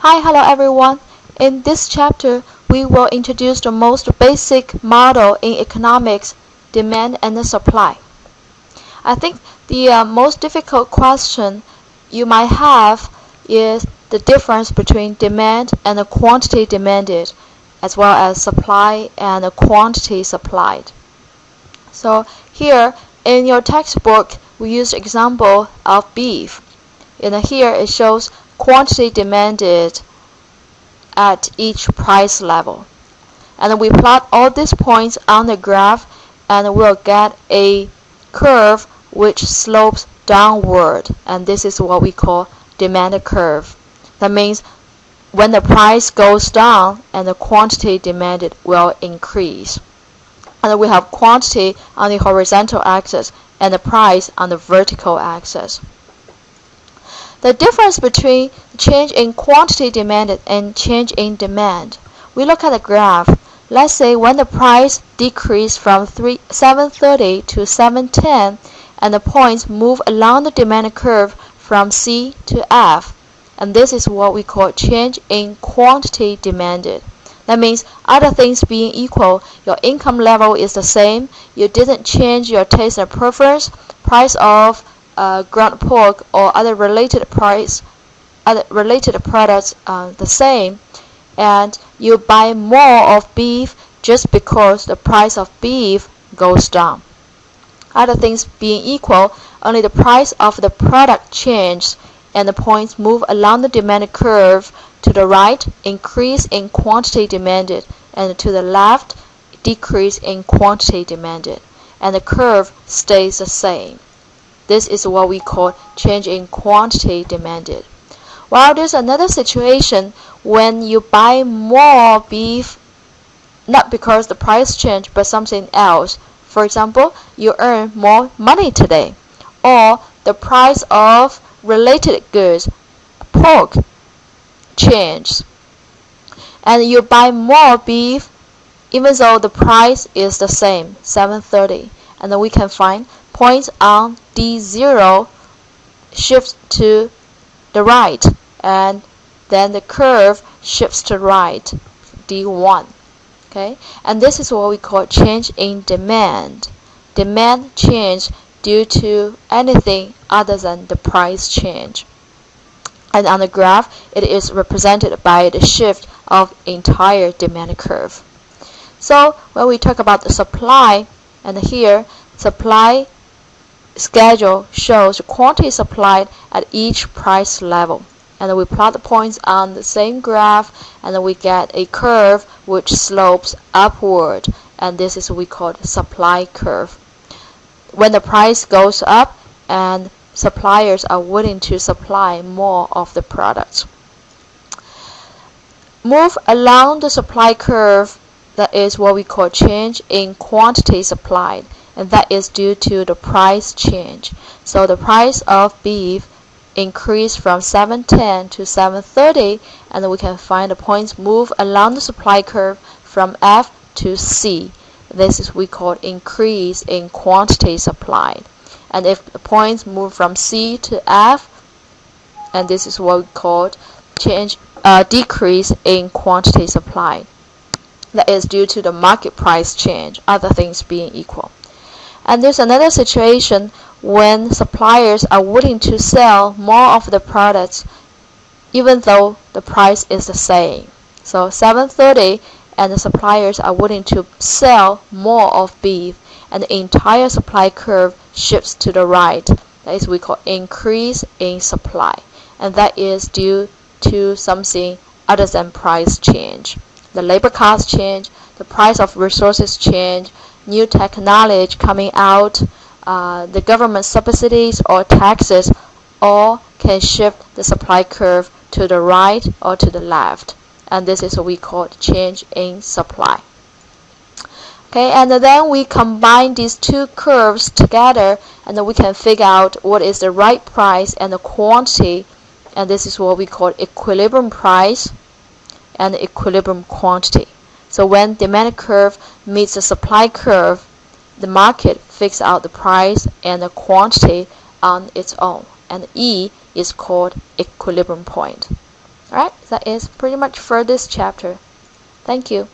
Hello everyone. In this chapter, we will introduce the most basic model in economics, demand and supply. I think the most difficult question you might have is the difference between demand and the quantity demanded, as well as supply and the quantity supplied. So here in your textbook, we use the example of beef. And here it shows quantity demanded at each price level. And we plot all these points on the graph and we'll get a curve which slopes downward, and this is what we call demand curve. That means when the price goes down and the quantity demanded will increase. And we have quantity on the horizontal axis and the price on the vertical axis. The difference between change in quantity demanded and change in demand. We look at the graph. Let's say when the price decreased from 730 to 710 and the points move along the demand curve from C to F. And this is what we call change in quantity demanded. That means other things being equal, your income level is the same, you didn't change your taste and preference, price of ground pork or other related products the same, and you buy more of beef just because the price of beef goes down. Other things being equal, only the price of the product changes and the points move along the demand curve. To the right, increase in quantity demanded, and to the left, decrease in quantity demanded, and the curve stays the same. This is what we call change in quantity demanded. While there's another situation when you buy more beef, not because the price changed, but something else. For example, you earn more money today, or the price of related goods, pork, changes, and you buy more beef even though the price is the same, 730, and then we can find points on D0 shifts to the right, and then the curve shifts to right, D1. Okay, and this is what we call change in demand. Demand change due to anything other than the price change. And on the graph, it is represented by the shift of entire demand curve. So when we talk about the supply, and here supply schedule shows the quantity supplied at each price level. And we plot the points on the same graph, and then we get a curve which slopes upward, and this is what we call the supply curve. When the price goes up and suppliers are willing to supply more of the products. Move along the supply curve, that is what we call change in quantity supplied, and that is due to the price change. So the price of beef increased from 710 to 730, and we can find the points move along the supply curve from F to C. This is what we call increase in quantity supplied. And if the points move from C to F, and this is what we call decrease in quantity supplied. That is due to the market price change, other things being equal. And there's another situation when suppliers are willing to sell more of the products even though the price is the same. So 730, and the suppliers are willing to sell more of beef, and the entire supply curve shifts to the right. That is what we call increase in supply, and that is due to something other than price change. The labor cost change, the price of resources change, new technology coming out, the government subsidies or taxes, all can shift the supply curve to the right or to the left, and this is what we call change in supply. Okay, and then we combine these two curves together, and then we can figure out what is the right price and the quantity, and this is what we call equilibrium price and equilibrium quantity. So when demand curve meets the supply curve, the market fixes out the price and the quantity on its own, and E is called equilibrium point. Alright, that is pretty much for this chapter. Thank you.